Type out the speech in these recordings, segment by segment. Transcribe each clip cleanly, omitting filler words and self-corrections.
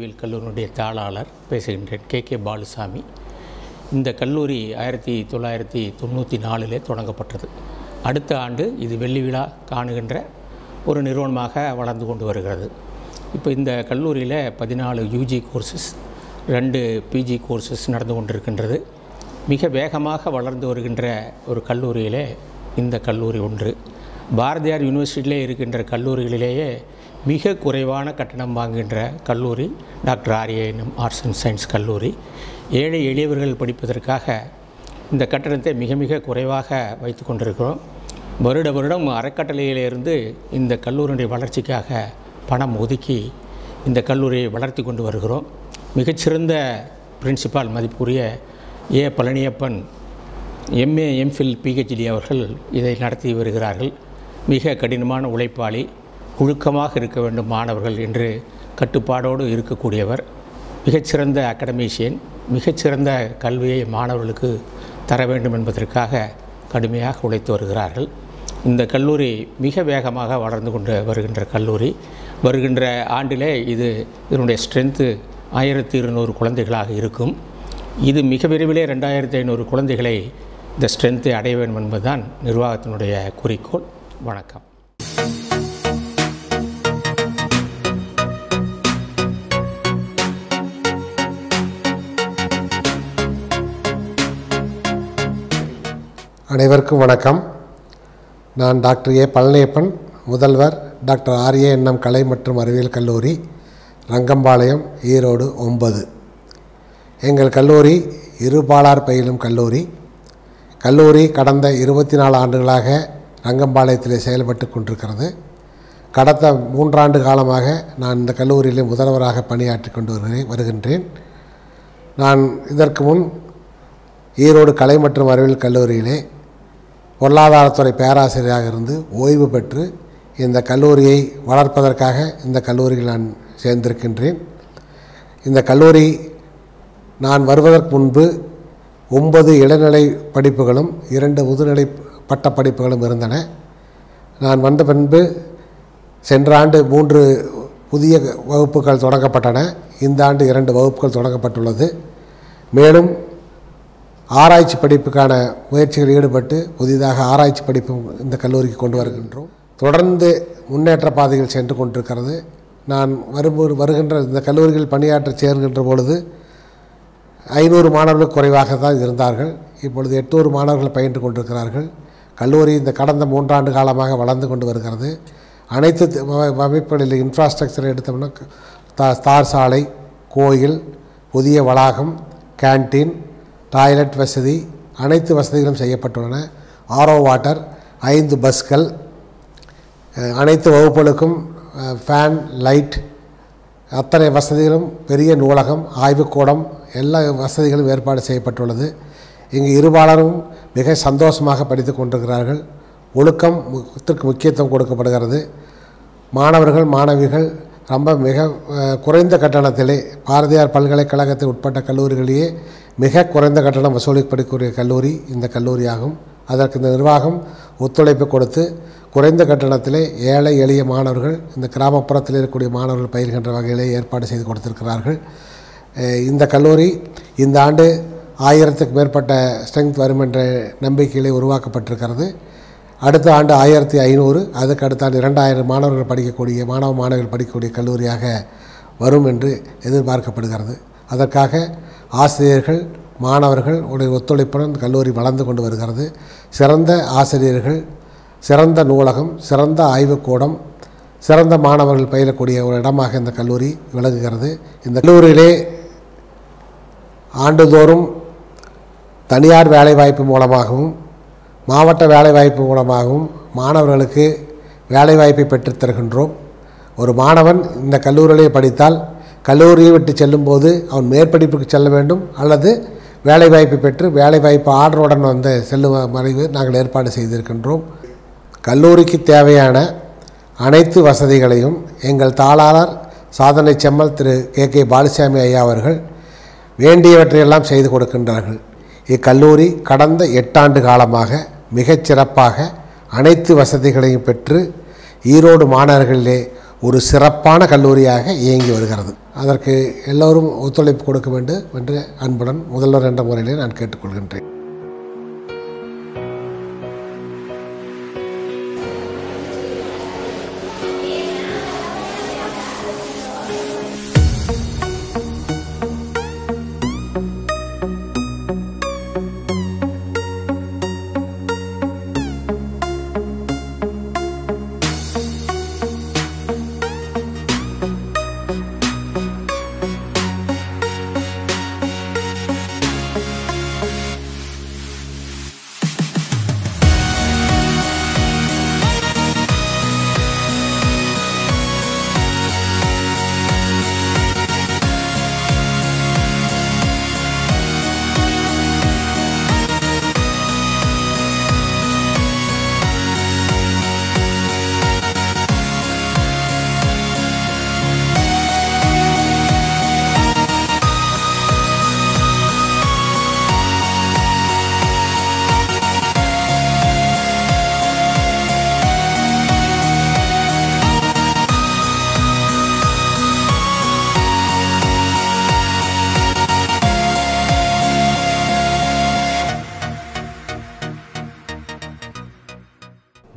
அறிவியல் கல்லூரியினுடைய தாளாளர் பேசுகின்றேன். கே பாலுசாமி. இந்த கல்லூரி 1994 தொடங்கப்பட்டது. அடுத்த ஆண்டு இது வெள்ளி விழா காணுகின்ற ஒரு நிறுவனமாக வளர்ந்து கொண்டு வருகிறது. இப்போ இந்த கல்லூரியில் 14 யூஜி கோர்சஸ், 2 பிஜி கோர்சஸ் நடந்து கொண்டிருக்கின்றது. மிக வேகமாக வளர்ந்து வருகின்ற ஒரு கல்லூரியிலே இந்த கல்லூரி ஒன்று. பாரதியார் யூனிவர்சிட்டியிலே இருக்கின்ற கல்லூரிகளிலேயே மிக குறைவான கட்டணம் வாங்குகின்ற கல்லூரி doctor R A N M arts and science கல்லூரி. ஏழை எளியவர்கள் படிப்பதற்காக இந்த கட்டணத்தை மிக மிக குறைவாக வைத்து கொண்டிருக்கிறோம். வருடம் அறக்கட்டளையிலிருந்து இந்த கல்லூரியுடைய வளர்ச்சிக்காக பணம் ஒதுக்கி இந்த கல்லூரியை வளர்த்தி கொண்டு வருகிறோம். மிகச்சிறந்த பிரின்சிபால் மதிப்புரிய ஏ பழனியப்பன் எம்ஏ எம்ஃபில் பிஹெச்டி அவர்கள் இதை நடத்தி வருகிறார்கள். மிக கடினமான உழைப்பாளி, ஒழுக்கமாக இருக்க வேண்டும் மாணவர்கள் என்று கட்டுப்பாடோடு இருக்கக்கூடியவர். மிகச்சிறந்த அகடமிஷியன், மிகச்சிறந்த கல்வியை மாணவர்களுக்கு தர வேண்டும் என்பதற்காக கடுமையாக உழைத்து வருகிறார்கள். இந்த கல்லூரி மிக வேகமாக வளர்ந்து கொண்டு வருகின்ற கல்லூரி. வருகின்ற ஆண்டிலே இதனுடைய ஸ்ட்ரென்த்து 1200 குழந்தைகளாக இருக்கும். இது மிக விரைவிலே 2500 குழந்தைகளை இந்த ஸ்ட்ரென்த்தை அடைய வேண்டும் என்பதுதான் நிர்வாகத்தினுடைய குறிக்கோள். வணக்கம். அனைவருக்கும் வணக்கம். நான் டாக்டர் ஏ பழனியப்பன், முதல்வர் டாக்டர் ஆர்ஏஎன்எம் கலை மற்றும் அறிவியல் கல்லூரி, ரங்கம்பாளையம், ஈரோடு 9. எங்கள் கல்லூரி இருபாலார் பயிலும் கல்லூரி. கல்லூரி கடந்த 24 ஆண்டுகளாக ரங்கம்பாளையத்தில் செயல்பட்டு கொண்டிருக்கிறது. கடந்த 3 ஆண்டு காலமாக நான் இந்த கல்லூரியிலே முதல்வராக பணியாற்றி கொண்டு வருகின்றேன். நான் இதற்கு முன் ஈரோடு கலை மற்றும் அறிவியல் கல்லூரியிலே பொருளாதாரத்துறை பேராசிரியராக இருந்து ஓய்வு பெற்று இந்த கல்லூரியை வளர்ப்பதற்காக இந்த கல்லூரியில் நான் சேர்ந்திருக்கின்றேன். இந்த கல்லூரி நான் வருவதற்கு முன்பு 9 இளநிலை படிப்புகளும் 2 முதுநிலை பட்ட படிப்புகளும் இருந்தன. நான் வந்த பின்பு சென்ற ஆண்டு 3 புதிய வகுப்புகள் தொடங்கப்பட்டன. இந்த ஆண்டு 2 வகுப்புகள் தொடங்கப்பட்டுள்ளது. மேலும் ஆராய்ச்சி படிப்புக்கான முயற்சிகளில் ஈடுபட்டு புதிதாக ஆராய்ச்சி படிப்பும் இந்த கல்லூரிக்கு கொண்டு வருகின்றோம். தொடர்ந்து முன்னேற்ற பாதையில் சென்று கொண்டிருக்கிறது. நான் வருகின்ற இந்த கல்லூரிகள் பணியாற்ற சேர்கின்ற பொழுது 500 மாணவர்கள் குறைவாக தான் இருந்தார்கள். இப்பொழுது 800 மாணவர்கள் பயின்று கொண்டிருக்கிறார்கள். கல்லூரி இந்த கடந்த 3 ஆண்டு காலமாக வளர்ந்து கொண்டு வருகிறது. அனைத்து அமைப்புகளில் இன்ஃப்ராஸ்ட்ரக்சரை எடுத்தோம்னா தார் சாலை, கோயில், புதிய வளாகம், கேன்டீன், டாய்லெட் வசதி, அனைத்து வசதிகளும் செய்யப்பட்டுள்ளன. ஆரோ வாட்டர், 5 பஸ்கள், அனைத்து வகுப்புகளுக்கும் ஃபேன், லைட், அத்தனை வசதிகளும், பெரிய நூலகம், ஆய்வுக்கூடம், எல்லா வசதிகளும் ஏற்பாடு செய்யப்பட்டுள்ளது. இங்கு இருபாலரும் மிக சந்தோஷமாக படித்து கொண்டிருக்கிறார்கள். ஒழுக்கத்திற்கு முக்கியத்துவம் கொடுக்கப்படுகிறது. மாணவர்கள் மாணவிகள் ரொம்ப மிக குறைந்த கட்டணத்திலே, பாரதியார் பல்கலைக்கழகத்தில் உட்பட்ட கல்லூரிகளிலேயே மிக குறைந்த கட்டணம் வசூலிக்கக்கூடிய கல்லூரி இந்த கல்லூரியாகும். அதற்கு இந்த நிர்வாகம் ஒத்துழைப்பு கொடுத்து குறைந்த கட்டணத்திலே ஏழை எளிய மாணவர்கள், இந்த கிராமப்புறத்தில் இருக்கக்கூடிய மாணவர்கள் பயிர்கின்ற வகையிலே ஏற்பாடு செய்து கொடுத்திருக்கிறார்கள். இந்த கல்லூரி இந்த ஆண்டு 1000க்கு மேற்பட்ட ஸ்ட்ரென்த் வரும் என்ற நம்பிக்கையிலே உருவாக்கப்பட்டிருக்கிறது. அடுத்த ஆண்டு 1500, அதுக்கு அடுத்த ஆண்டு 2000 மாணவர்கள் படிக்கக்கூடிய மாணவிகள் படிக்கக்கூடிய கல்லூரியாக வரும் என்று எதிர்பார்க்கப்படுகிறது. அதற்காக ஆசிரியர்கள் மாணவர்கள் உடைய ஒத்துழைப்புடன் கல்லூரி வளர்ந்து கொண்டு வருகிறது. சிறந்த ஆசிரியர்கள், சிறந்த நூலகம், சிறந்த ஆய்வுக்கூடம், சிறந்த மாணவர்கள் பயிலக்கூடிய ஒரு இடமாக இந்த கல்லூரி விளங்குகிறது. இந்த கல்லூரியிலே ஆண்டுதோறும் தனியார் வேலைவாய்ப்பு மூலமாகவும் மாவட்ட வேலைவாய்ப்பு மூலமாகவும் மாணவர்களுக்கு வேலைவாய்ப்பை பெற்றுத் தருகின்றோம். ஒரு மாணவன் இந்த கல்லூரியிலே படித்தால் கல்லூரியை விட்டு செல்லும்போது அவன் மேற்படிப்புக்கு செல்ல வேண்டும், அல்லது வேலைவாய்ப்பு பெற்று வேலைவாய்ப்பு ஆர்டருடன் வந்து செல்லும் வரைவு நாங்கள் ஏற்பாடு செய்திருக்கின்றோம். கல்லூரிக்கு தேவையான அனைத்து வசதிகளையும் எங்கள் தாளாளர் சாதனை செம்மல் திரு கே பாலுசாமி ஐயா அவர்கள் வேண்டியவற்றையெல்லாம் செய்து கொடுக்கின்றார்கள். இக்கல்லூரி கடந்த 8 ஆண்டு காலமாக மிகச்சிறப்பாக அனைத்து வசதிகளையும் பெற்று ஈரோடு மாநகரிலே ஒரு சிறப்பான கல்லூரியாக இயங்கி வருகிறது. அதற்கு எல்லோரும் ஒத்துழைப்பு கொடுக்க வேண்டும் என்று அன்புடன் முதல்வர் என்ற முறையிலே நான் கேட்டுக்கொள்கின்றேன்.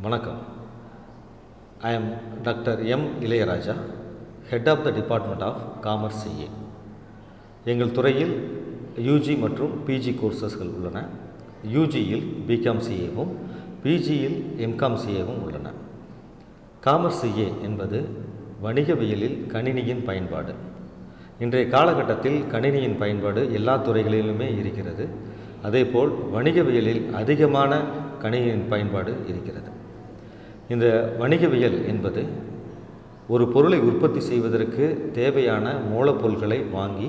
வணக்கம். I am Dr. M. Ilaiyaraaja, Head of the Department of Commerce CA. எங்கள் துறையில் யூஜி மற்றும் பிஜி கோர்சஸ்கள் உள்ளன. யூஜியில் பிகாம் சிஏவும் பிஜியில் எம்காம் சிஏவும் உள்ளன. காமர்ஸ் சிஏ என்பது வணிகவியலில் கணினியின் பயன்பாடு. இன்றைய காலகட்டத்தில் கணினியின் பயன்பாடு எல்லா துறைகளிலுமே இருக்கிறது. அதேபோல் வணிகவியலில் அதிகமான கணினியின் பயன்பாடு இருக்கிறது. இந்த வணிகவியல் என்பது ஒரு பொருளை உற்பத்தி செய்வதற்கு தேவையான மூலப்பொருட்களை வாங்கி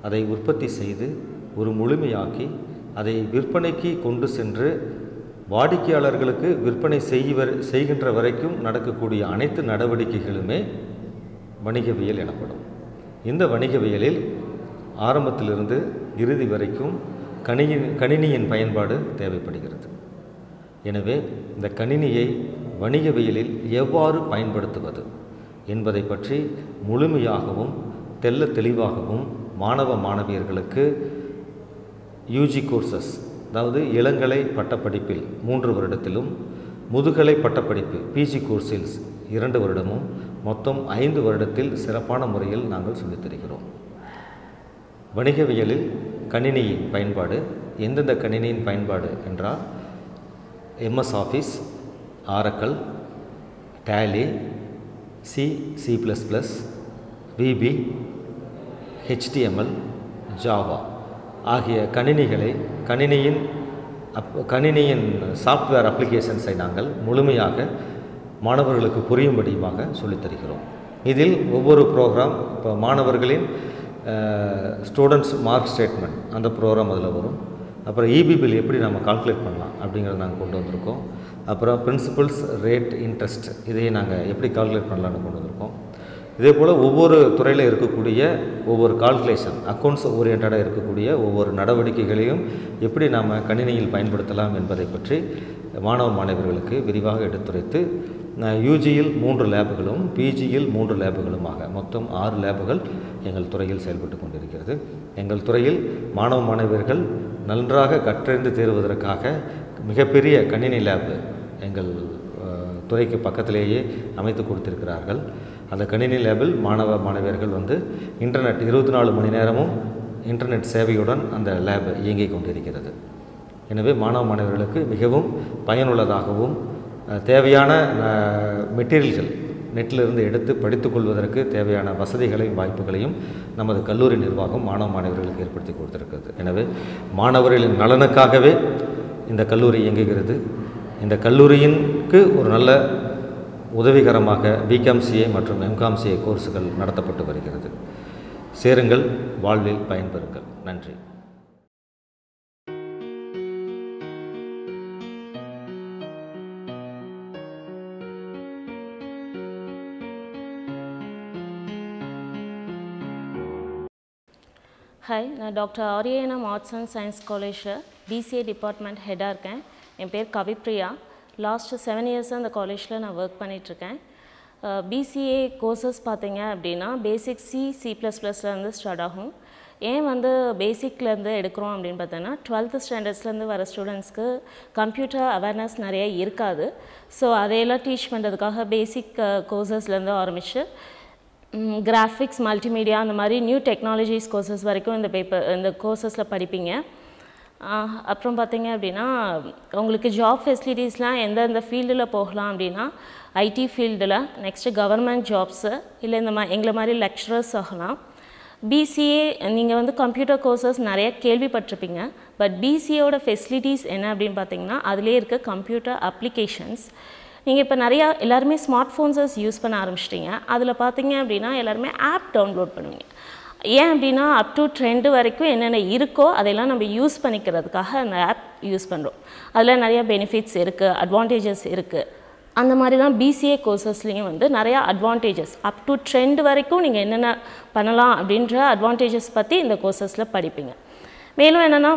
அதை உற்பத்தி செய்து ஒரு முழுமையாக்கி அதை விற்பனைக்கு கொண்டு சென்று வாடிக்கையாளர்களுக்கு விற்பனை செய்கின்ற வரைக்கும் நடக்கக்கூடிய அனைத்து நடவடிக்கைகளுமே வணிகவியல் எனப்படும். இந்த வணிகவியலில் ஆரம்பத்திலிருந்து இறுதி வரைக்கும் கணினியின் பயன்பாடு தேவைப்படுகிறது. எனவே இந்த கணினியை வணிகவியலில் எவ்வாறு பயன்படுத்துவது என்பதை பற்றி முழுமையாகவும் தெளிவாகவும் மாணவ மாணவியர்களுக்கு யூஜி கோர்சஸ், அதாவது இளங்கலை பட்டப்படிப்பில் 3 வருடத்திலும் முதுகலை பட்டப்படிப்பு பிஜி கோர்ஸில் 2 வருடமும் மொத்தம் 5 வருடத்தில் சிறப்பான முறையில் நாங்கள் சொல்லித் தருகிறோம். வணிகவியலில் கணினியின் பயன்பாடு, எந்தெந்த கணினியின் பயன்பாடு என்றால் MS office, oracle, tally, C++, VB, HTML, Java ஆகிய கணினியின் சாஃப்ட்வேர் அப்ளிகேஷன்ஸை நாங்கள் முழுமையாக மாணவர்களுக்கு புரியும்படியாக சொல்லித் தருகிறோம். இதில் ஒவ்வொரு ப்ரோக்ராம், இப்போ மாணவர்களின் ஸ்டூடெண்ட்ஸ் மார்க் ஸ்டேட்மெண்ட் அந்த ப்ரோக்ராம் அதில் வரும். அப்புறம் இபி பில் எப்படி நம்ம கால்குலேட் பண்ணலாம் அப்படிங்கிறத நாங்கள் கொண்டு வந்திருக்கோம். அப்புறம் பிரின்சிபல்ஸ், ரேட், இன்ட்ரெஸ்ட் இதையே நாங்கள் எப்படி கால்குலேட் பண்ணலான்னு கொண்டு வந்திருக்கோம். இதே போல் ஒவ்வொரு துறையில் இருக்கக்கூடிய ஒவ்வொரு கால்குலேஷன், அக்கௌண்ட்ஸ் ஓரியன்டாக இருக்கக்கூடிய ஒவ்வொரு நடவடிக்கைகளையும் எப்படி நாம் கணினியில் பயன்படுத்தலாம் என்பதை பற்றி மாணவ மாணவர்களுக்கு விரிவாக எடுத்துரைத்து யூஜியில் 3 லேபுகளும் பிஜியில் 3 லேபுகளுமாக மொத்தம் 6 லேபுகள் எங்கள் துறையில் செயல்பட்டு கொண்டிருக்கிறது. எங்கள் துறையில் மாணவ மாணவர்கள் நன்றாக கற்றறிந்து தேர்வதற்காக மிகப்பெரிய கணினி லேபு எங்கள் துறைக்கு பக்கத்திலேயே அமைத்து கொடுத்திருக்கிறார்கள். அந்த கணினி லேபில் மாணவ மாணவியர்கள் இன்டர்நெட் 24 மணி நேரமும் இன்டர்நெட் சேவையுடன் அந்த லேப் இயங்கிக் கொண்டிருக்கிறது. எனவே மாணவ மாணவர்களுக்கு மிகவும் பயனுள்ளதாகவும் தேவையான மெட்டீரியல்கள் நெட்டிலிருந்து எடுத்து படித்துக்கொள்வதற்கு தேவையான வசதிகளையும் வாய்ப்புகளையும் நமது கல்லூரி நிர்வாகம் மாணவ மாணவர்களுக்கு ஏற்படுத்தி கொடுத்திருக்கிறது. எனவே மாணவர்களின் நலனுக்காகவே இந்த கல்லூரி இயங்குகிறது. இந்த கல்லூரியிற்கு ஒரு நல்ல உதவிகரமாக பிகாம் சிஏ மற்றும் எம்காம் சிஏ கோர்ஸுகள் நடத்தப்பட்டு வருகிறது. சேருங்கள், வாழ்வில் பயன்பெறுங்கள். நன்றி. ஹாய், நான் டாக்டர் ஆரியனம் ஆர்ட்ஸ் அண்ட் சயின்ஸ் காலேஜில் பிசிஏ டிபார்ட்மெண்ட் ஹெட்டாக இருக்கேன். என் பேர் கவிப்ரியா. லாஸ்ட்டு 7 இயர்ஸாக அந்த காலேஜில் நான் ஒர்க் பண்ணிகிட்ருக்கேன். பிசிஏ கோர்சஸ் பார்த்தீங்க அப்படின்னா பேசிக் C++லேருந்து ஸ்டார்ட் ஆகும். ஏன் வந்து பேசிக்லேருந்து எடுக்கிறோம் அப்படின்னு பார்த்தோன்னா 12th ஸ்டாண்டர்ட்ஸ்லேருந்து வர ஸ்டூடெண்ட்ஸ்க்கு கம்ப்யூட்டர் அவேர்னஸ் நிறைய இருக்காது. ஸோ அதையெல்லாம் டீச் பண்ணுறதுக்காக பேசிக் கோர்சஸ்லேருந்து ஆரம்பித்து கிராஃபிக்ஸ், மல்டிமீடியா அந்த மாதிரி நியூ டெக்னாலஜிஸ் கோர்சஸ் வரைக்கும் இந்த கோர்சஸில் படிப்பீங்க. அப்புறம் பார்த்தீங்க அப்படின்னா உங்களுக்கு ஜாப் ஃபெசிலிட்டிஸ்லாம் எந்தெந்த ஃபீல்டில் போகலாம் அப்படின்னா ஐடி ஃபீல்டில், நெக்ஸ்ட்டு கவர்மெண்ட் ஜாப்ஸு, இல்லை எங்களை மாதிரி லெக்சரர்ஸ் ஆகலாம். பிசிஏ நீங்கள் வந்து கம்ப்யூட்டர் கோர்சஸ் நிறைய கேள்விப்பட்டிருப்பீங்க. பட் பிசிஏவோட ஃபெசிலிட்டிஸ் என்ன அப்படின்னு பார்த்தீங்கன்னா அதிலே இருக்க கம்ப்யூட்டர் அப்ளிகேஷன்ஸ். நீங்கள் இப்போ நிறையா எல்லாருமே ஸ்மார்ட் ஃபோன்ஸஸ் யூஸ் பண்ண ஆரம்பிச்சிட்டிங்க. அதில் பார்த்தீங்க அப்படின்னா எல்லாருமே ஆப் டவுன்லோட் பண்ணுவீங்க. ஏன் அப்படின்னா அப் டு ட்ரெண்டு வரைக்கும் என்னென்ன இருக்கோ அதெல்லாம் நம்ம யூஸ் பண்ணிக்கிறதுக்காக அந்த ஆப் யூஸ் பண்ணுறோம். அதில் நிறையா பெனிஃபிட்ஸ் இருக்குது, அட்வான்டேஜஸ் இருக்குது. அந்த மாதிரி தான் பிசிஏ கோர்சஸ்லேயும் வந்து நிறையா அட்வான்டேஜஸ் அப் டு ட்ரெண்ட் வரைக்கும் நீங்கள் என்னென்ன பண்ணலாம் அப்படின்ற அட்வான்டேஜஸ் பற்றி இந்த கோர்சஸில் படிப்பீங்க. மேலும் என்னென்னா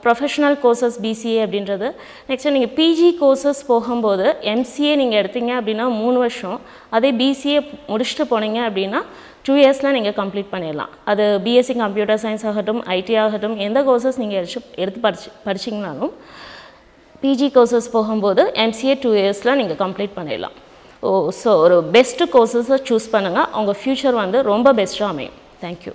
ப்ரொஃபஷ்னல் கோர்சஸ் பிசிஏ அப்படின்றது. நெக்ஸ்ட்டு நீங்கள் பிஜி கோர்சஸ் போகும்போது எம்சிஏ நீங்கள் எடுத்தீங்க அப்படின்னா 3 வருஷம், அதே பிசிஏ முடிச்சுட்டு போனீங்க அப்படின்னா 2 இயர்ஸில் நீங்கள் கம்ப்ளீட் பண்ணிடலாம். அது பிஎஸ்சி கம்ப்யூட்டர் சயின்ஸ் ஆகட்டும், ஐடி ஆகட்டும், எந்த கோர்சஸ் நீங்கள் எடுத்து படிச்சிங்கனாலும் பிஜி கோர்சஸ் போகும்போது எம்சிஏ 2 இயர்ஸில் நீங்கள் கம்ப்ளீட் பண்ணிடலாம். ஸோ ஒரு பெஸ்ட்டு கோர்சஸை சூஸ் பண்ணுங்கள். உங்கள் ஃப்யூச்சர் வந்து ரொம்ப பெஸ்ட்டாக அமையும். தேங்க்யூ.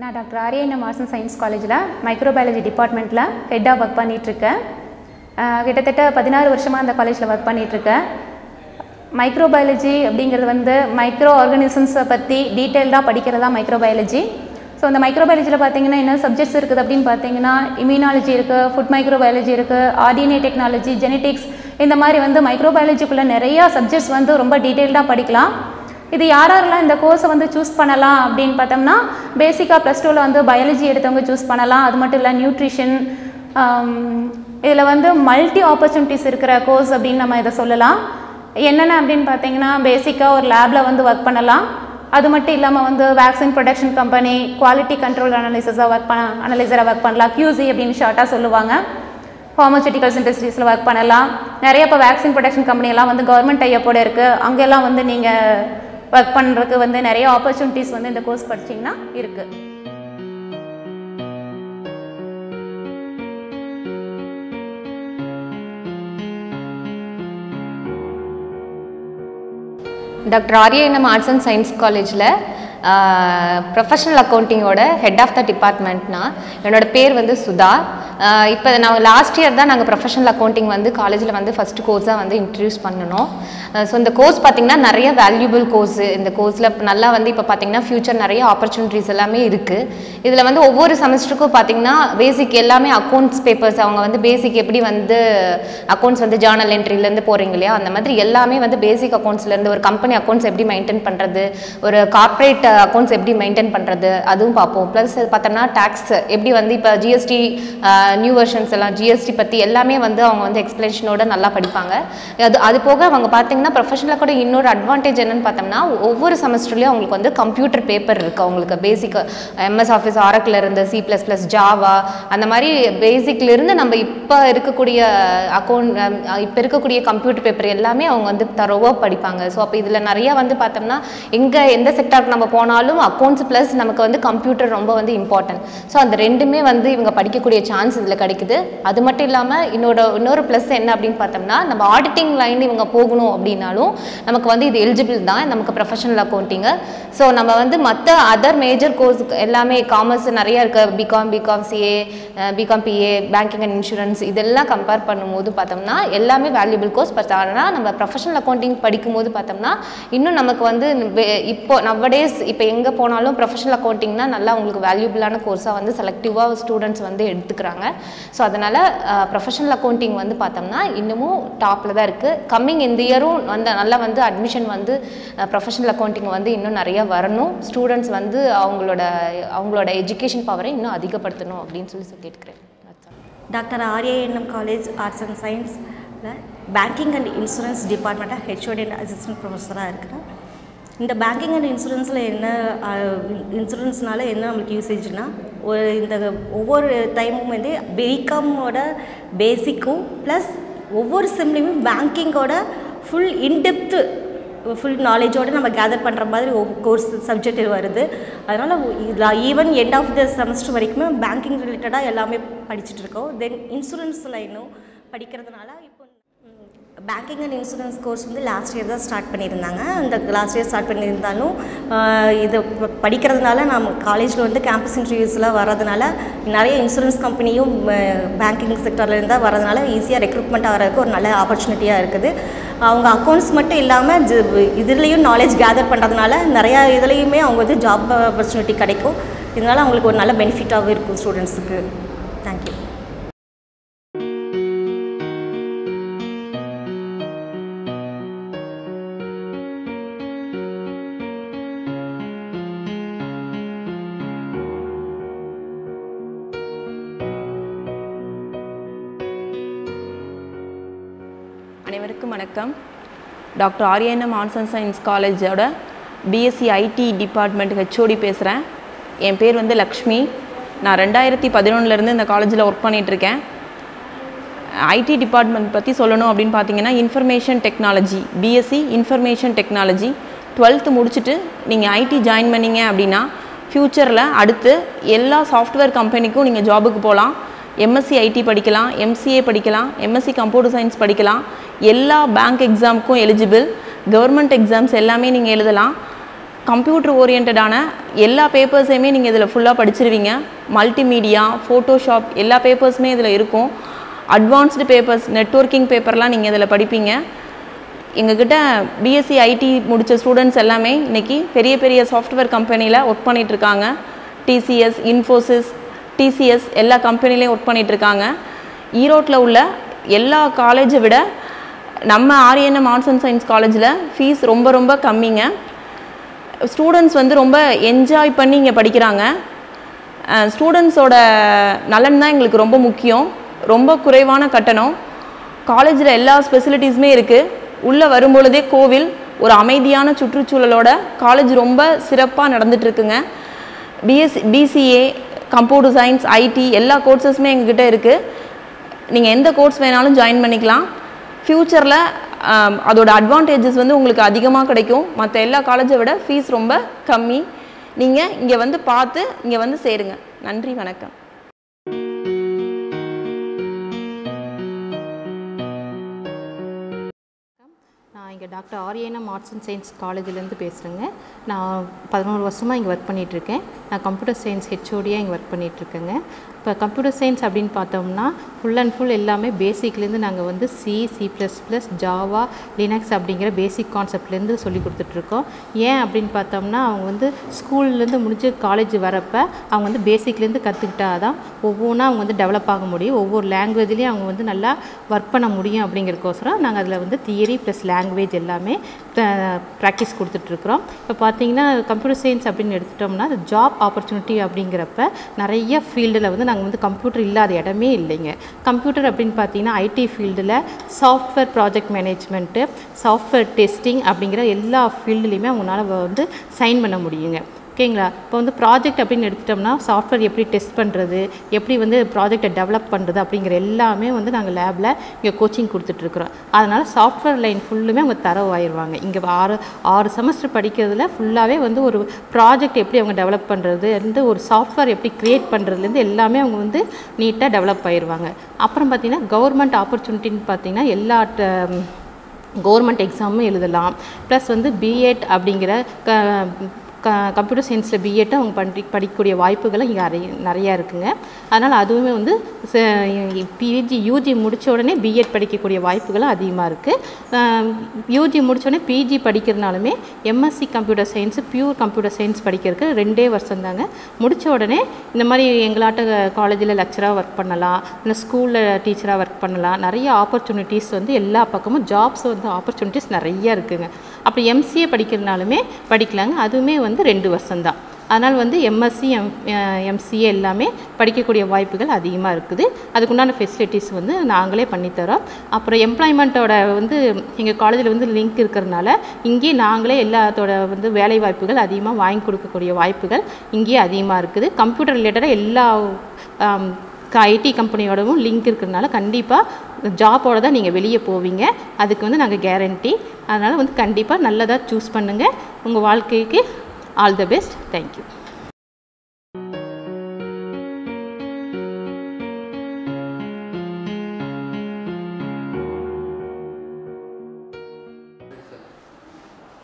நான் doctor R A N M arts and science காலேஜில் மைக்ரோபயாலஜி டிபார்ட்மெண்ட்டில் ஹெட்டாக ஒர்க் பண்ணிகிட்ருக்கேன். கிட்டத்தட்ட 16 வருஷமாக அந்த காலேஜில் ஒர்க் பண்ணிகிட்ருக்கேன். மைக்ரோபயாலஜி அப்படிங்கிறது வந்து மைக்ரோ ஆர்கானிசம்ஸை பற்றி டீட்டெயில்டாக படிக்கிறதா மைக்ரோபயாலஜி. ஸோ அந்த மைக்ரோபயாலஜியில் பார்த்தீங்கன்னா என்ன சப்ஜெக்ட்ஸ் இருக்குது அப்படின்னு பார்த்தீங்கன்னா இம்யூனாலஜி இருக்குது, ஃபுட் மைக்ரோபயாலஜி இருக்குது, ஆர்டிஎன்ஏ டெக்னாலஜி, ஜெனட்டிக்ஸ், இந்த மாதிரி வந்து மைக்ரோபயாலஜிக்குள்ளே நிறையா சப்ஜெக்ட்ஸ் வந்து ரொம்ப டீட்டெயில்டாக படிக்கலாம். இது யாரெல்லாம் இந்த கோர்ஸை வந்து சூஸ் பண்ணலாம் அப்படின்னு பார்த்தோம்னா பேசிக்காக +2ல் வந்து பயாலஜி எடுத்தவங்க சூஸ் பண்ணலாம். அது மட்டும் இல்லை நியூட்ரிஷன், இதில் வந்து மல்டி ஆப்பர்ச்சுனிட்டிஸ் இருக்கிற கோர்ஸ் அப்படின்னு நம்ம இதை சொல்லலாம். என்னென்ன அப்படின்னு பார்த்தீங்கன்னா பேசிக்காக ஒரு லேபில் வந்து ஒர்க் பண்ணலாம். அது மட்டும் இல்லாமல் வந்து vaccine production company, quality control அனலைசராக ஒர்க் பண்ணலாம். QC அப்படின்னு ஷார்ட்டாக சொல்லுவாங்க. ஃபார்மசூட்டிக்கல்ஸ் இண்டஸ்ட்ரீஸில் ஒர்க் பண்ணலாம். நிறைய இப்போ வேக்சின் ப்ரொடக்ஷன் கம்பெனியெல்லாம் வந்து கவர்மெண்ட் டைப்போடு இருக்குது. அங்கெல்லாம் வந்து நீங்கள் ஒர்க் பண்ணுறதுக்கு வந்து நிறைய ஆப்பர்ச்சுனிட்டிஸ் வந்து இந்த கோர்ஸ் படிச்சிங்கன்னா இருக்குது. Doctor R A N M arts and science காலேஜில் ப்ரொஃபஷனல் அக்கௌண்டிங்கோட ஹெட் ஆஃப் த டிபார்ட்மெண்ட்னா என்னோட பேர் வந்து சுதா. இப்போ நாங்கள் லாஸ்ட் இயர் தான் நாங்கள் ப்ரொஃபஷனல் அக்கௌண்டிங் வந்து காலேஜில் வந்து ஃபஸ்ட்டு கோர்ஸாக வந்து இன்ட்ரடியூஸ் பண்ணணும். ஸோ இந்த கோர்ஸ் பார்த்திங்கன்னா நிறைய வேல்யூபிள் கோர்ஸு. இந்த கோர்ஸில் நல்லா வந்து இப்போ பார்த்திங்கன்னா ஃப்யூச்சர் நிறைய ஆப்பர்ச்சுனிட்டிஸ் எல்லாமே இருக்குது. இதில் வந்து ஒவ்வொரு செமஸ்டருக்கும் பார்த்திங்கன்னா பேசிக் எல்லாமே அக்கௌண்ட்ஸ் பேப்பர்ஸ், அவங்க வந்து பேசிக் எப்படி வந்து அக்கௌண்ட்ஸ் வந்து ஜேர்னல் என்ட்ரிலேருந்து போகிறீங்க இல்லையா, அந்த மாதிரி எல்லாமே வந்து பேசிக் அக்கௌண்ட்ஸ்லேருந்து ஒரு கம்பெனி அக்கௌண்ட்ஸ் எப்படி மெயின்டைன் பண்ணுறது, ஒரு கார்ப்பரேட் அக்கௌண்ட்ஸ் எப்படி மெயின்டைன் பண்ணுறது அதுவும் பார்ப்போம். ப்ளஸ் பார்த்தோம்னா டேக்ஸ் எப்படி வந்து இப்போ ஜிஎஸ்டி நியூ வெர்ஷன்ஸ் எல்லாம் ஜிஎஸ்டி பற்றி எல்லாமே வந்து அவங்க வந்து எக்ஸ்பிளேஷனோட நல்லா படிப்பாங்க. அது போக அவங்க பார்த்தீங்கன்னா ப்ரொஃபஷனலாக கூட இன்னொரு அட்வான்டேஜ் என்னென்னு பார்த்தோம்னா ஒவ்வொரு செமஸ்டர்லேயும் அவங்களுக்கு வந்து கம்ப்யூட்டர் பேப்பர் இருக்குது. அவங்களுக்கு பேசிக் MS ஆஃபீஸ், ஆரக்கில் இருந்து C++, ஜாவா, அந்த மாதிரி பேசிக்லேருந்து நம்ம இப்போ இருக்கக்கூடிய இப்போ இருக்கக்கூடிய கம்ப்யூட்டர் பேப்பர் எல்லாமே அவங்க வந்து தரோவாக படிப்பாங்க. ஸோ அப்போ இதில் நிறையா வந்து பார்த்தோம்னா எந்த செக்டாருக்கு நம்ம போனாலும் அக்கௌண்ட்ஸ் ப்ளஸ் நமக்கு வந்து கம்ப்யூட்டர் ரொம்ப வந்து இம்பார்ட்டன்ட். ஸோ அந்த ரெண்டுமே வந்து இவங்க படிக்கக்கூடிய சான்ஸ் இதில் கிடைக்குது. அது மட்டும் இல்லாமல் இன்னொரு ப்ளஸ் என்ன அப்படின்னு பார்த்தோம்னா நம்ம ஆடிட்டிங் லைன் இவங்க போகணும் அப்படின்னாலும் நமக்கு வந்து இது எலிஜிபிள் தான், நமக்கு ப்ரொஃபஷனல் அக்கௌண்டிங்கு. ஸோ நம்ம வந்து மற்ற அதர் மேஜர் கோர்ஸ் எல்லாமே காமர்ஸ் நிறையா இருக்குது, BCom CA, BCom PA, banking and insurance, இதெல்லாம் கம்பேர் பண்ணும்போது பார்த்தோம்னா எல்லாமே வேல்யூபிள் கோர்ஸ். பட் ஆனால் நம்ம ப்ரொஃபஷனல் அக்கௌண்டிங் படிக்கும்போது பார்த்தோம்னா இன்னும் நமக்கு வந்து இப்போ நவடேஸ் இப்போ எங்கே போனாலும் ப்ரொஃபஷனல் அக்கௌண்டிங்னா நல்லா உங்களுக்கு வேல்யூபிளான கோர்ஸாக வந்து செலக்டிவாக ஸ்டூடெண்ட்ஸ் வந்து எடுத்துக்கிறாங்க. ஸோ அதனால் ப்ரொஃபஷனல் அக்கௌண்டிங் வந்து பார்த்தோம்னா இன்னமும் டாப்பில் தான் இருக்குது. கம்மிங் இந்த இயரும் வந்து நல்லா வந்து அட்மிஷன் வந்து ப்ரொஃபஷனல் அக்கௌண்டிங் வந்து இன்னும் நிறைய வரணும். ஸ்டூடெண்ட்ஸ் வந்து அவங்களோட எஜுகேஷன் பவரை இன்னும் அதிகப்படுத்தணும் அப்படின்னு சொல்லி கேட்குறேன். Doctor R A N M college arts and சயின்ஸில் பேங்கிங் அண்ட் இன்சூரன்ஸ் டிபார்ட்மெண்ட்டாக ஹெச்ஓடி அண்ட் அசிஸ்டன்ட் ப்ரொஃபஸராக இருக்கிறேன். இந்த பேங்கிங் அண்ட் இன்சூரன்ஸில் இன்சூரன்ஸ்னால என்ன நம்மளுக்கு யூசேஜ்னால் இந்த ஒவ்வொரு டைமும் வந்து பிகாமோட பேசிக்கும் ப்ளஸ் ஒவ்வொரு செம்லேயுமே பேங்கிங்கோட ஃபுல் இன்டெப்த்து ஃபுல் நாலேஜோடு நம்ம கேதர் பண்ணுற மாதிரி கோர்ஸ் சப்ஜெக்ட் வருது. அதனால் இதில் even end of the semester வரைக்குமே பேங்கிங் ரிலேட்டடாக எல்லாமே படிச்சுட்டு இருக்கோம். தென் இன்சூரன்ஸில் இன்னும் படிக்கிறதுனால இப்போ பேங்கிங் அண்ட் இன்சூரன்ஸ் கோர்ஸ் வந்து லாஸ்ட் இயர் தான் ஸ்டார்ட் பண்ணியிருந்தாங்க. அந்த லாஸ்ட் இயர் ஸ்டார்ட் பண்ணியிருந்தாலும் இது படிக்கிறதுனால நம்ம காலேஜில் வந்து கேம்பஸ் இன்டர்வியூஸ்லாம் வர்றதுனால நிறைய இன்சூரன்ஸ் கம்பெனியும் பேங்கிங் செக்டர்லேருந்து தான் வர்றதுனால ஈஸியாக ரெக்ரூட்மெண்ட் ஆகிறதுக்கு ஒரு நல்ல ஆப்பர்ச்சுனிட்டியாக இருக்குது. அவங்க அக்கௌண்ட்ஸ் மட்டும் இல்லாமல் இதுலேயும் நாலேஜ் கேதர் பண்ணுறதுனால நிறையா இதுலேயுமே அவங்க வந்து ஜாப் ஆப்பர்ச்சுனிட்டி கிடைக்கும். இதனால் அவங்களுக்கு ஒரு நல்ல பெனிஃபிட்டாகவும் இருக்கும் ஸ்டூடெண்ட்ஸுக்கு. தேங்க்யூ. அனைவருக்கும் வணக்கம். Doctor R A N M arts and science காலேஜோட பிஎஸ்சி ஐடி டிபார்ட்மெண்ட் ஹெச்ஓடி பேசுகிறேன். என் பேர் வந்து லக்ஷ்மி. நான் 2011 இந்த காலேஜில் ஒர்க் பண்ணிகிட்ருக்கேன். ஐடி டிபார்ட்மெண்ட் பற்றி சொல்லணும் அப்படின்னு பார்த்தீங்கன்னா information technology, BSc information technology 12th முடிச்சுட்டு நீங்கள் ஐடி ஜாயின் பண்ணிங்க அப்படின்னா ஃப்யூச்சரில் அடுத்து எல்லா சாஃப்ட்வேர் கம்பெனிக்கும் நீங்கள் ஜாபுக்கு போகலாம். எம்எஸ்சி ஐடி படிக்கலாம், எம்சிஏ படிக்கலாம், எம்எஸ்சி கம்ப்யூட்டர் சயின்ஸ் படிக்கலாம். எல்லா பேங்க் எக்ஸாமுக்கும் எலிஜிபிள். கவர்மெண்ட் எக்ஸாம்ஸ் எல்லாமே நீங்கள் எழுதலாம். கம்ப்யூட்டர் ஓரியன்டான எல்லா பேப்பர்ஸையுமே நீங்கள் இதில் ஃபுல்லாக படிச்சிருவீங்க. மல்டிமீடியா, ஃபோட்டோஷாப் எல்லா பேப்பர்ஸுமே இதில் இருக்கும். அட்வான்ஸ்டு பேப்பர்ஸ், நெட்வொர்க்கிங் பேப்பர்லாம் நீங்கள் இதில் படிப்பீங்க. எங்ககிட்ட பிஎஸ்சி ஐடி முடித்த ஸ்டூடெண்ட்ஸ் எல்லாமே இன்றைக்கி பெரிய பெரிய சாஃப்ட்வேர் கம்பெனியில் ஒர்க் பண்ணிகிட்ருக்காங்க. டிசிஎஸ், இன்ஃபோசிஸ், டிசிஎஸ் எல்லா கம்பெனிலையும் ஒர்க் பண்ணிகிட்ருக்காங்க. ஈரோட்டில் உள்ள எல்லா காலேஜை விட நம்ம ஆர்ஏஎன்எம் ஆர்ட்ஸ் அண்ட் சயின்ஸ் காலேஜில் ஃபீஸ் ரொம்ப ரொம்ப கம்மிங்க. ஸ்டூடெண்ட்ஸ் வந்து ரொம்ப என்ஜாய் பண்ணி இங்கே படிக்கிறாங்க. ஸ்டூடெண்ட்ஸோட நலன் தான் எங்களுக்கு ரொம்ப முக்கியம். ரொம்ப குறைவான கட்டணம். காலேஜில் எல்லா ஃபெசிலிட்டிஸுமே இருக்குது. உள்ளே வரும்பொழுதே கோவில், ஒரு அமைதியான சுற்றுச்சூழலோட காலேஜ் ரொம்ப சிறப்பாக நடந்துகிட்ருக்குங்க. பிசிஏ, கம்ப்யூட்டர் சயின்ஸ், ஐடி எல்லா கோர்சஸுமே எங்ககிட்ட இருக்குது. நீங்கள் எந்த கோர்ஸ் வேணாலும் ஜாயின் பண்ணிக்கலாம். ஃப்யூச்சரில் அதோட அட்வான்டேஜஸ் வந்து உங்களுக்கு அதிகமாக கிடைக்கும். மற்ற எல்லா காலேஜை விட ஃபீஸ் ரொம்ப கம்மி. நீங்கள் இங்கே வந்து பார்த்து இங்கே வந்து சேருங்க. நன்றி, வணக்கம். நான் இங்கே doctor R A N M arts and science காலேஜிலேருந்து பேசுகிறேங்க. நான் 11 வருஷமாக இங்கே ஒர்க் பண்ணிகிட்ருக்கேன். நான் கம்ப்யூட்டர் சயின்ஸ் ஹெச்ஓடியாக இங்கே ஒர்க் பண்ணிகிட்ருக்கேங்க. இப்போ கம்ப்யூட்டர் சயின்ஸ் அப்படின்னு பார்த்தோம்னா ஃபுல் அண்ட் ஃபுல் எல்லாமே பேசிக்லேருந்து நாங்கள் வந்து C++, ஜாவா, லினக்ஸ் அப்படிங்கிற பேசிக் கான்செப்ட்லேருந்து சொல்லி கொடுத்துட்ருக்கோம். ஏன் அப்படின்னு பார்த்தோம்னா அவங்க வந்து ஸ்கூல்லேருந்து முடிஞ்சு காலேஜ் வரப்போ அவங்க வந்து பேசிக்லேருந்து கற்றுக்கிட்டா தான் ஒவ்வொன்றா அவங்க வந்து டெவலப் ஆக முடியும். ஒவ்வொரு லாங்குவேஜ்லேயும் அவங்க வந்து நல்லா ஒர்க் பண்ண முடியும் அப்படிங்கிறதுக்கோசரம் நாங்கள் அதில் வந்து தியரி ப்ளஸ் லாங்குவேஜ் எல்லாமே ப்ராக்டிஸ் கொடுத்துட்ருக்குறோம். இப்போ பார்த்தீங்கன்னா கம்ப்யூட்டர் சயின்ஸ் அப்படின்னு எடுத்துட்டோம்னா அது ஜாப் ஆப்பர்ச்சுனிட்டி அப்படிங்கிறப்ப நிறைய ஃபீல்டில் வந்து நாங்கள் வந்து கம்ப்யூட்டர் இல்லாத இடமே இல்லைங்க. கம்ப்யூட்டர் அப்படின்னு பார்த்தீங்கன்னா ஐடி ஃபீல்டில் software project management, software testing அப்படிங்கிற எல்லா ஃபீல்டுலேயுமே அவங்களால வந்து சைன் பண்ண முடியுங்க. ஓகேங்களா? இப்போ வந்து ப்ராஜெக்ட் அப்படின்னு எடுத்துட்டோம்னா சாஃப்ட்வேர் எப்படி டெஸ்ட் பண்ணுறது, எப்படி வந்து ப்ராஜெக்டை டெவலப் பண்ணுறது அப்படிங்கிற எல்லாமே வந்து நாங்கள் லேபில் இங்கே கோச்சிங் கொடுத்துட்ருக்குறோம். அதனால் சாஃப்ட்வேர் லைன் ஃபுல்லுமே அவங்க தரவாயிருவாங்க. இங்கே ஆறு செமஸ்டர் படிக்கிறதுல ஃபுல்லாகவே வந்து ஒரு ப்ராஜெக்ட் எப்படி அவங்க டெவலப் பண்ணுறது, வந்து ஒரு சாஃப்ட்வேர் எப்படி க்ரியேட் பண்ணுறதுலேருந்து எல்லாமே அவங்க வந்து நீட்டாக டெவலப் ஆயிடுவாங்க. அப்புறம் பார்த்திங்கன்னா கவர்மெண்ட் ஆப்பர்ச்சுனிட்டின்னு பார்த்திங்கன்னா எல்லா கவர்மெண்ட் எக்ஸாமும் எழுதலாம். ப்ளஸ் வந்து பிஎட் அப்படிங்கிற கம்ப்யூட்டர் சயின்ஸில் பிஎட்டை அவங்க படிக்கக்கூடிய வாய்ப்புகள் இங்கே நிறையா இருக்குங்க. அதனால் அதுவுமே வந்து பிஜி யூஜி முடித்த உடனே பிஎட் படிக்கக்கூடிய வாய்ப்புகளும் அதிகமாக இருக்குது. யூஜி முடித்த உடனே பிஜி படிக்கிறதுனாலுமே MSc computer science pure computer science படிக்கிறதுக்கு 2 வருஷம் தாங்க. முடித்த உடனே இந்த மாதிரி எங்களாட்ட காலேஜில் லெக்சராக ஒர்க் பண்ணலாம், இல்லை ஸ்கூலில் டீச்சராக ஒர்க் பண்ணலாம். நிறைய ஆப்பர்ச்சுனிட்டிஸ் வந்து எல்லா பக்கமும் ஜாப்ஸ் வந்து ஆப்பர்ச்சுனிட்டிஸ் நிறையா இருக்குதுங்க. அப்படி எம்சிஏ படிக்கிறதுனாலுமே படிக்கலாங்க. அதுவுமே வந்து 2 வருஷம்தான். அதனால் வந்து எம்எஸ்சி எம்சிஏ எல்லாமே படிக்கக்கூடிய வாய்ப்புகள் அதிகமாக இருக்குது. அதுக்குண்டான ஃபெசிலிட்டிஸ் வந்து நாங்களே பண்ணித்தரோம். அப்புறம் எம்ப்ளாய்மெண்ட்டோட வந்து எங்கள் காலேஜில் வந்து லிங்க் இருக்கிறதுனால இங்கேயே நாங்களே எல்லாத்தோட வந்து வேலை வாய்ப்புகள் அதிகமாக வாங்கி கொடுக்கக்கூடிய வாய்ப்புகள் இங்கேயே அதிகமாக இருக்குது. கம்ப்யூட்டர் ரிலேட்டடாக எல்லா ஐடி கம்பெனியோடவும் லிங்க் இருக்கிறதுனால கண்டிப்பாக ஜாப்போட தான் நீங்கள் வெளியே போவீங்க. அதுக்கு வந்து நாங்கள் கேரண்டி. அதனால் வந்து கண்டிப்பாக நல்லதாக சூஸ் பண்ணுங்கள். உங்கள் வாழ்க்கைக்கு ஆல் த பெஸ்ட். தேங்க்யூ.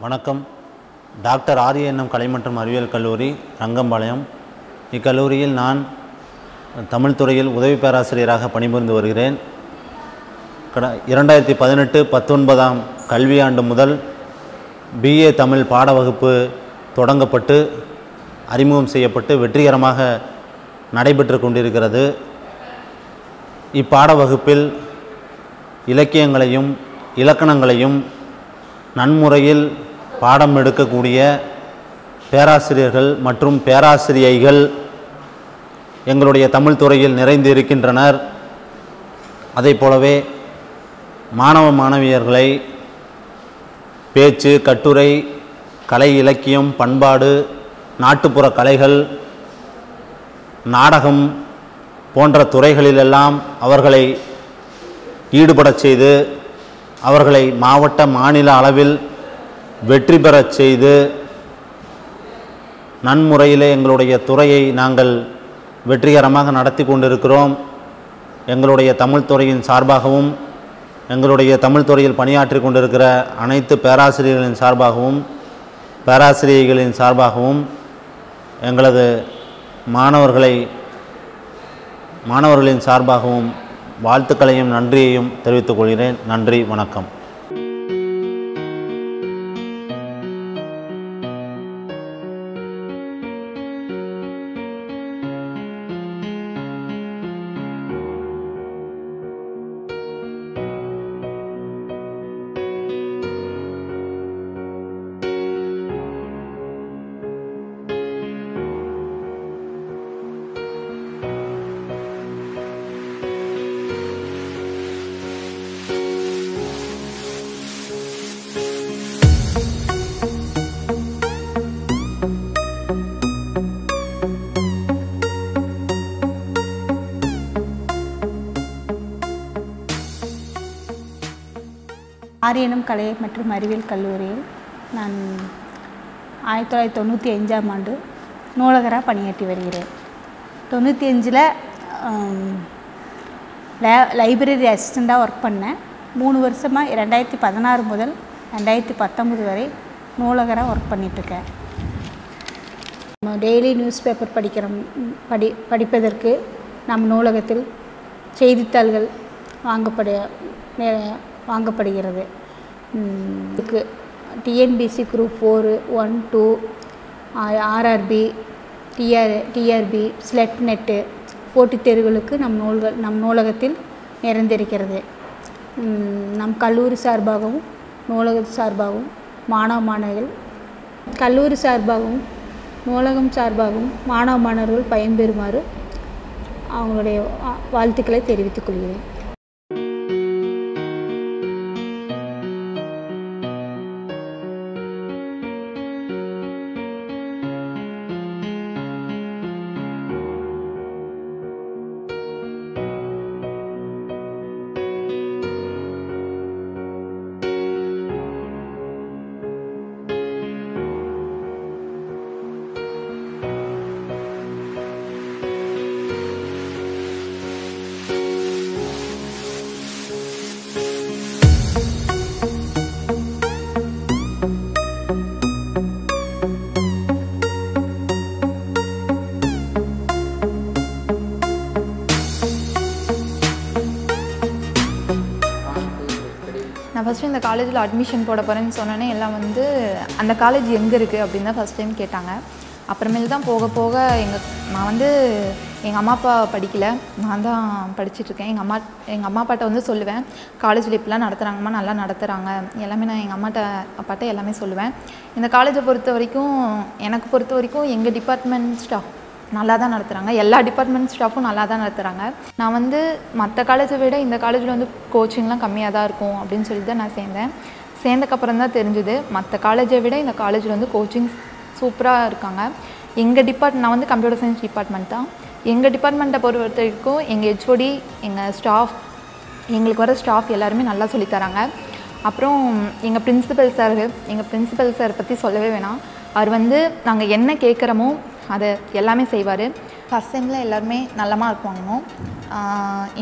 வணக்கம். டாக்டர் ஆர்ஏஎன்எம் கலை மற்றும் அறிவியல் கல்லூரி ரங்கம்பாளையம். இக்கல்லூரியில் நான் தமிழ் துறையில் உதவி பேராசிரியராக பணிபுரிந்து வருகிறேன். 2018-19 கல்வியாண்டு முதல் பிஏ தமிழ் பாட வகுப்பு தொடங்கப்பட்டு அறிமுகம் செய்யப்பட்டு வெற்றிகரமாக நடைபெற்று கொண்டிருக்கிறது. இப்பாட வகுப்பில் இலக்கியங்களையும் இலக்கணங்களையும் நன்முறையில் பாடம் எடுக்கக்கூடிய பேராசிரியர்கள் மற்றும் பேராசிரியைகள் எங்களுடைய தமிழ் துறையில் நிறைந்து இருக்கின்றனர். அதை போலவே மாணவ மாணவியர்களை பேச்சு, கட்டுரை, கலை, இலக்கியம், பண்பாடு, நாட்டுப்புற கலைகள், நாடகம் போன்ற துறைகளிலெல்லாம் அவர்களை ஈடுபடச் செய்து அவர்களை மாவட்ட மாநில அளவில் வெற்றி பெறச் செய்து நன்முறையிலே எங்களுடைய துறையை நாங்கள் வெற்றிகரமாக நடத்தி கொண்டிருக்கிறோம். எங்களுடைய தமிழ் துறையின் சார்பாகவும் எங்களுடைய தமிழ் துறையில் பணியாற்றி கொண்டிருக்கிற அனைத்து பேராசிரியர்களின் சார்பாகவும் பேராசிரியர்களின் சார்பாகவும் எங்களது மாணவர்களின் சார்பாகவும் வாழ்த்துக்களையும் நன்றியையும் தெரிவித்துக் கொள்கிறேன். நன்றி, வணக்கம். ஆர்ஏஎன்எம் கலை மற்றும் அறிவியல் கல்லூரியில் நான் 1995ஆம் ஆண்டு நூலகராக பணியாற்றி வருகிறேன். 95ல் லைப்ரரி அசிஸ்டண்ட்டாக ஒர்க் பண்ணேன். 3 வருஷமாக 2016 முதல் 2019 வரை நூலகராக ஒர்க் பண்ணிகிட்ருக்கேன். டெய்லி நியூஸ் பேப்பர் படிப்பதற்கு நம் நூலகத்தில் செய்தித்தாள்கள் வாங்கப்படுகிறது. இதுக்கு TNPSC group 4, 1, 2, RRB, TRB, SLET NET போட்டித் தேர்வுகளுக்கு நம் நூலகத்தில் நிறைந்திருக்கிறது. நம் கல்லூரி சார்பாகவும் நூலக சார்பாகவும் மாணவ மாணவர்கள் கல்லூரி சார்பாகவும் நூலகம் சார்பாகவும் மாணவ மாணவர்கள் பயன்பெறுமாறு அவங்களுடைய வாழ்த்துக்களை தெரிவித்துக் கொள்கிறேன். நான் ஃபஸ்ட்டு இந்த காலேஜில் அட்மிஷன் போட போகிறேன்னு சொன்னோன்னே எல்லாம் வந்து அந்த காலேஜ் எங்கே இருக்குது அப்படின்னு தான் ஃபஸ்ட் டைம் கேட்டாங்க. அப்புறமேல் தான் போக போக நான் வந்து எங்கள் அம்மா அப்பா படிக்கலை, நான் தான் படிச்சுட்ருக்கேன். எங்கள் அம்மா அப்பாட்ட வந்து சொல்லுவேன், காலேஜில் இப்படிலாம் நடத்துகிறாங்கம்மா, நல்லா நடத்துகிறாங்க எல்லாமே. நான் எங்கள் அப்பாட்ட எல்லாமே சொல்லுவேன். இந்த காலேஜை எனக்கு பொறுத்த வரைக்கும் எங்கள் டிபார்ட்மெண்ட் ஸ்டாஃப் நல்லா தான் நடத்துகிறாங்க, எல்லா டிபார்ட்மெண்ட் ஸ்டாஃபும் நல்லா தான் நடத்துகிறாங்க. நான் வந்து மற்ற காலேஜை விட இந்த காலேஜில் வந்து கோச்சிங்லாம் கம்மியாக தான் இருக்கும் அப்படின்னு சொல்லி தான் நான் சேர்ந்தக்கப்புறம் தான் தெரிஞ்சுது மற்ற காலேஜை விட இந்த காலேஜில் வந்து கோச்சிங் சூப்பராக இருக்காங்க. நான் வந்து கம்ப்யூட்டர் சயின்ஸ் டிபார்ட்மெண்ட் தான். எங்கள் டிபார்ட்மெண்ட்டை பொறுத்த வரைக்கும் எங்கள் ஹெச்ஓடி, எங்கள் ஸ்டாஃப், எங்களுக்கு வர ஸ்டாஃப் எல்லாருமே நல்லா சொல்லித்தராங்க. அப்புறம் எங்கள் பிரின்சிபல் சார் பற்றி சொல்லவே வேணாம். அவர் வந்து நாங்கள் என்ன கேட்குறோமோ அதை எல்லாமே செய்வார். ஃபஸ்ட் செம்மில் எல்லாருமே நல்ல மார்க் வாங்கணும்,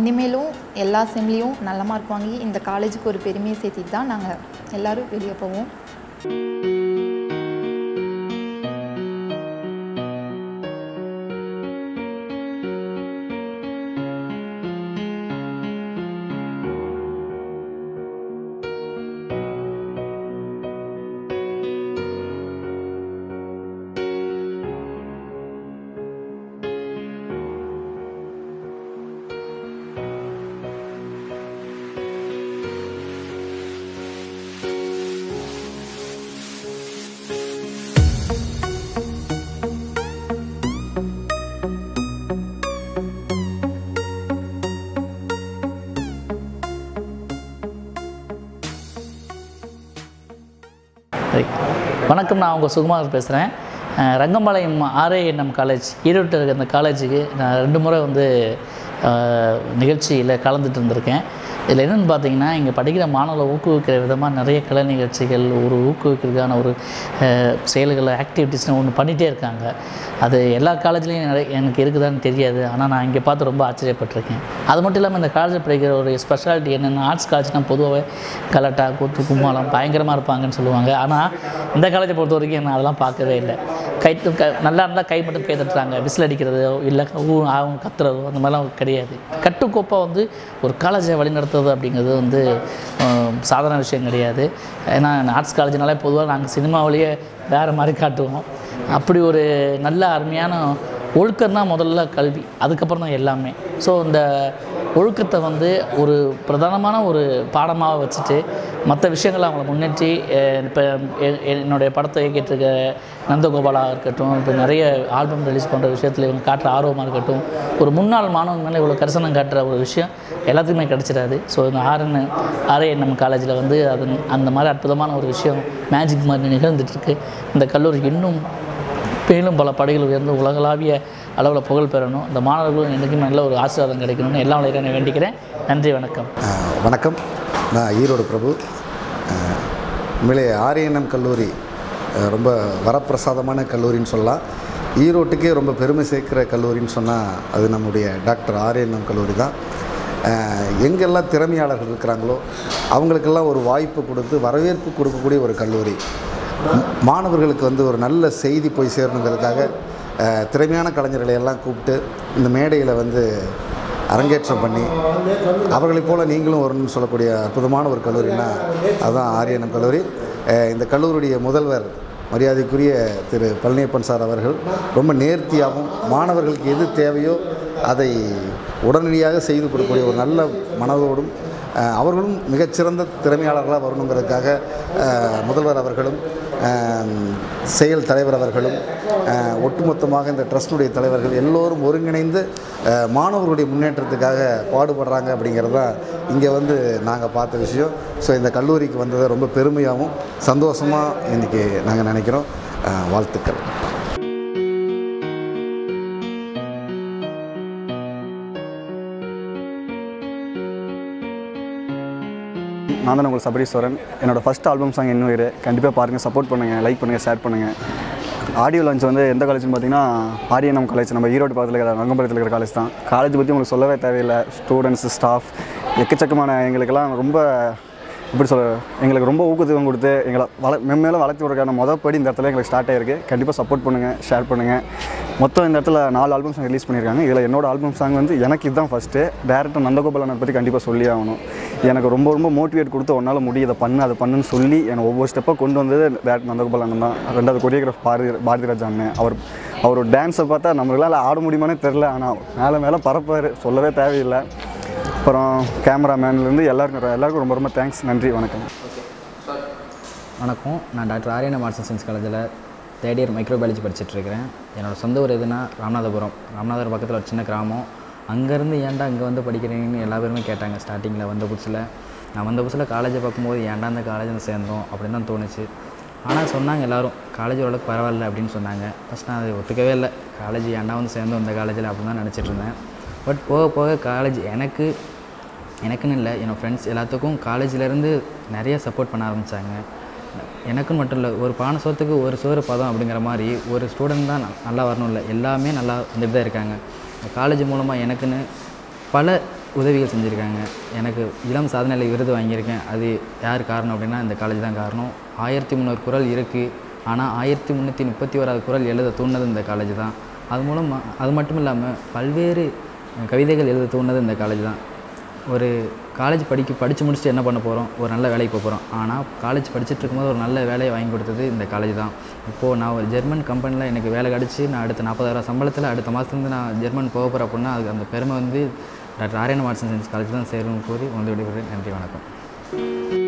இனிமேலும் எல்லா செம்லேயும் நல்ல மார்க் வாங்கி இந்த காலேஜுக்கு ஒரு பெருமையை சேர்த்திட்டு தான் நாங்கள் எல்லோரும் வெளியே போவோம். வணக்கம், நான் உங்கள் சுகுமார் பேசுகிறேன். ரங்கம்பாளையம் RANM காலேஜ் ஈரோட்டில் இருக்க அந்த காலேஜுக்கு நான் 2 முறை வந்து நிகழ்ச்சியில் கலந்துட்டு இருந்திருக்கேன். இதில் என்னென்னு பார்த்தீங்கன்னா, இங்கே படிக்கிற மாணவர்களை ஊக்குவிக்கிற விதமாக நிறைய கலை நிகழ்ச்சிகள், ஒரு ஊக்குவிக்கிறதுக்கான ஒரு செயல்களை, ஆக்டிவிட்டீஸ்னு ஒன்று பண்ணிகிட்டே இருக்காங்க. அது எல்லா காலேஜ்லேயும் எனக்கு இருக்குதான்னு தெரியாது, ஆனால் நான் இங்கே பார்த்து ரொம்ப ஆச்சரியப்பட்டிருக்கேன். அது மட்டும் இல்லாமல் இந்த காலேஜில் படிக்கிற ஒரு ஸ்பெஷாலிட்டி என்னென்னா, ஆர்ட்ஸ் காலேஜ்னால் பொதுவாகவே கலட்டா, கூத்து, கும்மாளம் பயங்கரமாக இருப்பாங்கன்னு சொல்லுவாங்க. ஆனால் இந்த காலேஜை பொறுத்த வரைக்கும் நான் அதெல்லாம் பார்க்கவே இல்லை. நல்லா இருந்தால் கை மட்டும் கை தட்டுறாங்க, விசில் அடிக்கிறதோ இல்லை அவங்க கத்துறதோ அந்த மாதிரிலாம் கிடையாது. கட்டுக்கோப்பாக வந்து ஒரு காலேஜை வழிநடத்துறது அப்படிங்கிறது வந்து சாதாரண விஷயம் கிடையாது. ஏன்னா ஆர்ட்ஸ் காலேஜ்னாலே பொதுவாக நாங்கள் சினிமாவிலேயே வேறு மாதிரி காட்டுவோம். அப்படி ஒரு நல்ல அருமையான ஒழுக்கம் தான் முதல்ல கல்வி, அதுக்கப்புறம் தான் எல்லாமே. ஸோ இந்த ஒழுக்கத்தை வந்து ஒரு பிரதானமான ஒரு பாடமாக வச்சுட்டு மற்ற விஷயங்களை அவங்கள முன்னேற்றி, இப்போ என்னுடைய படத்தை இயக்கிட்டுருக்க நந்தகோபாலாக இருக்கட்டும், இப்போ நிறைய ஆல்பம் ரிலீஸ் பண்ணுற விஷயத்தில் இவங்க காட்டுற ஆர்வமாக இருக்கட்டும், ஒரு முன்னாள் மாணவங்க மேலே இவ்வளோ கரிசனம் காட்டுற ஒரு விஷயம் எல்லாத்துக்குமே கிடச்சிடாது. ஸோ இந்த RANM காலேஜில் வந்து அந்த மாதிரி அற்புதமான ஒரு விஷயம் மேஜிக் மாதிரி நிகழ்ந்துட்டுருக்கு. இந்த கல்லூரி இன்னும் மேலும் பல படைகள் உயர்ந்து உலகளாவிய அளவில் புகழ் பெறணும். இந்த மாணவர்களும் என்றைக்குமே நல்ல ஒரு ஆசீர்வாதம் கிடைக்கணும்னு எல்லா வழியிலும் நான் வேண்டிக்கிறேன். நன்றி, வணக்கம். வணக்கம், நான் ஈரோடு பிரபு. உண்மையிலே RANM கல்லூரி ரொம்ப வரப்பிரசாதமான கல்லூரின்னு சொல்லலாம். ஈரோட்டுக்கே ரொம்ப பெருமை சேர்க்கிற கல்லூரின்னு சொன்னால் அது நம்முடைய டாக்டர் RANM கல்லூரி தான். எங்கெல்லாம் திறமையாளர்கள் இருக்கிறாங்களோ அவங்களுக்கெல்லாம் ஒரு வாய்ப்பு கொடுத்து வரவேற்பு கொடுக்கக்கூடிய ஒரு கல்லூரி. மாணவர்களுக்கு வந்து ஒரு நல்ல செய்தி போய் சேரணுங்கிறதுக்காக திறமையான கலைஞர்களை எல்லாம் கூப்பிட்டு இந்த மேடையில் வந்து அரங்கேற்றம் பண்ணி அவர்களைப் போல் நீங்களும் வரணும்னு சொல்லக்கூடிய அற்புதமான ஒரு கல்லூரினா அதுதான் RANM கல்லூரி. இந்த கல்லூரியுடைய முதல்வர் மரியாதைக்குரிய திரு பழனியப்பன் சார் அவர்கள் ரொம்ப நேர்த்தியாகவும் மாணவர்களுக்கு எது தேவையோ அதை உடனடியாக செய்து கொடுக்கக்கூடிய ஒரு நல்ல மனதோடும் அவர்களும் மிகச்சிறந்த திறமையாளர்களாக வரணுங்கிறதுக்காக முதல்வர் அவர்களும் செயல் தலைவர் அவர்களும் ஒட்டுமொத்தமாக இந்த ட்ரஸ்டுடைய தலைவர்கள் எல்லோரும் ஒருங்கிணைந்து மாணவர்களுடைய முன்னேற்றத்துக்காக பாடுபடுறாங்க அப்படிங்கிறது தான் இங்கே வந்து நாங்கள் பார்த்த விஷயம். ஸோ இந்த கல்லூரிக்கு வந்ததை ரொம்ப பெருமையாகவும் சந்தோஷமாக இன்றைக்கி நாங்கள் நினைக்கிறோம். வாழ்த்துக்கள். நான் தான் உங்களுக்கு சபரீஸ்வரன். என்னோடய ஃபஸ்ட் ஆல்பம் சாங் இன்னுயிரு கண்டிப்பாக பாருங்கள், சப்போர்ட் பண்ணுங்கள், லைக் பண்ணுங்கள், ஷேர் பண்ணுங்கள். ஆடியோ லான்ச் வந்து எந்த காலேஜ்னு பார்த்தீங்கன்னா RANM காலேஜ், நம்ம ஈரோடு பக்கத்தில் இருக்கிற ரங்கம்பாளையத்தில் இருக்கிற காலேஜ் தான். காலேஜ் பற்றி உங்களுக்கு சொல்லவே தேவையில்லை. ஸ்டூடெண்ட்ஸு, ஸ்டாஃப் எக்கச்சக்கமான எங்களுக்கெல்லாம் ரொம்ப இப்படி சொல்ல எங்களுக்கு ரொம்ப ஊக்கத்துவம் கொடுத்து எங்களை மென்மேலும் வளர்த்து விடுறதுக்கான படி இந்த இடத்துல எங்களுக்கு ஸ்டார்ட் ஆகிருக்கு. கண்டிப்பாக சப்போர்ட் பண்ணுங்கள், ஷேர் பண்ணுங்கள். மொத்தம் இந்த இடத்துல 4 ஆல்பம் சாங் ரிலீஸ் பண்ணியிருக்காங்க. இதில் என்னோடய ஆல்பம் சாங் வந்து எனக்கு இதுதான் ஃபஸ்ட்டு. டேரக்டர் நந்தகோபாலனை பற்றி கண்டிப்பாக சொல்லி ஆகணும். எனக்கு ரொம்ப மோட்டிவேட் கொடுத்து ஒன்றால் முடியும், இதை பண்ணு அதை பண்ணுன்னு சொல்லி என்னை ஒவ்வொரு ஸ்டெப்பாக கொண்டு வந்தது டேரக்டர் நந்தகோபாலன் தான். 2வது கொரியோகிராஃப் பாரதிராஜா அண்ணன். அவரோட டான்ஸை பார்த்தா நம்மளால் ஆட முடியுமானே தெரில, ஆனால் மேலே பரப்பார், சொல்லவே தேவையில்லை. அப்புறம் கேமராமேன்லேருந்து எல்லாருக்கும் ரொம்ப தேங்க்ஸ். நன்றி, வணக்கம். வணக்கம். நான் டாக்டர் ஆரியண்ணம் ஆர்ட்ஸ் அண்ட் சயின்ஸ் காலேஜில் 3rd இயர் மைக்ரோபயாலஜி படிச்சுட்ருக்கிறேன். என்னோடய சொந்த ஊர் எதுனா ராமநாதபுரம் பக்கத்தில் ஒரு சின்ன கிராமம். அங்கேருந்து ஏன்டா இங்கே வந்து படிக்கிறீங்கன்னு எல்லா பேருமே கேட்டாங்க. ஸ்டார்டிங்கில் வந்த புதுசில் காலேஜை பார்க்கும்போது ஏன்டா அந்த காலேஜில் சேர்ந்தோம் அப்படின்னு தான் தோணுச்சு. ஆனால் சொன்னாங்க எல்லோரும் காலேஜ் ஓரளவுக்கு பரவாயில்ல அப்படின்னு சொன்னாங்க. ஃபஸ்ட் நான் அதை ஒத்துக்கவே இல்லை. காலேஜ் ஏன்டா வந்து சேர்ந்தோம் இந்த காலேஜில் அப்படின்னு தான் நினச்சிட்டு இருந்தேன். பட் போக போக காலேஜ் எனக்குன்னு இல்லை, என்னோடய ஃப்ரெண்ட்ஸ் எல்லாத்துக்கும் காலேஜிலேருந்து நிறைய சப்போர்ட் பண்ண ஆரம்பித்தாங்க. எனக்குன்னு மட்டும் இல்லை, ஒரு பானை சோத்துக்கு ஒரு சோறு பதம் அப்படிங்கிற மாதிரி ஒரு ஸ்டூடெண்ட் தான் நல்லா வரணும் இல்லை, எல்லாமே நல்லா வந்துட்டு தான் இருக்காங்க. காலேஜ் மூலமாக எனக்குன்னு பல உதவிகள் செஞ்சுருக்காங்க. எனக்கு இளம் சாதனையில் விருது வாங்கியிருக்கேன். அது யார் காரணம் அப்படின்னா இந்த காலேஜ் தான் காரணம். 1300 குறள் இருக்குது, ஆனால் 1331வது குறள் எழுத தூண்டினது இந்த காலேஜ் தான். அது மட்டும் இல்லாமல் பல்வேறு கவிதைகள் எழுத தூண்டினது இந்த காலேஜ் தான். ஒரு காலேஜ் படித்து முடிச்சுட்டு என்ன பண்ண போகிறோம், ஒரு நல்ல வேலைக்கு போக போகிறோம். ஆனால் காலேஜ் படிச்சுட்டு இருக்கும்போது ஒரு நல்ல வேலையை வாங்கி கொடுத்தது இந்த காலேஜ் தான். இப்போது நான் ஒரு ஜெர்மன் கம்பெனியில் எனக்கு வேலை கிடச்சி நான் அடுத்த 40,000 சம்பளத்தில் அடுத்த மாதத்துலேருந்து நான் ஜெர்மன் போக போகிறேன் அப்படின்னா அதுக்கு அந்த பெருமை வந்து டாக்டர் ஆரியண்ணம் ஆர்ட்ஸ் அண்ட் சயின்ஸ் காலேஜ் தான் சேரும்னு கூறி வந்து விடுகிறேன். நன்றி, வணக்கம்.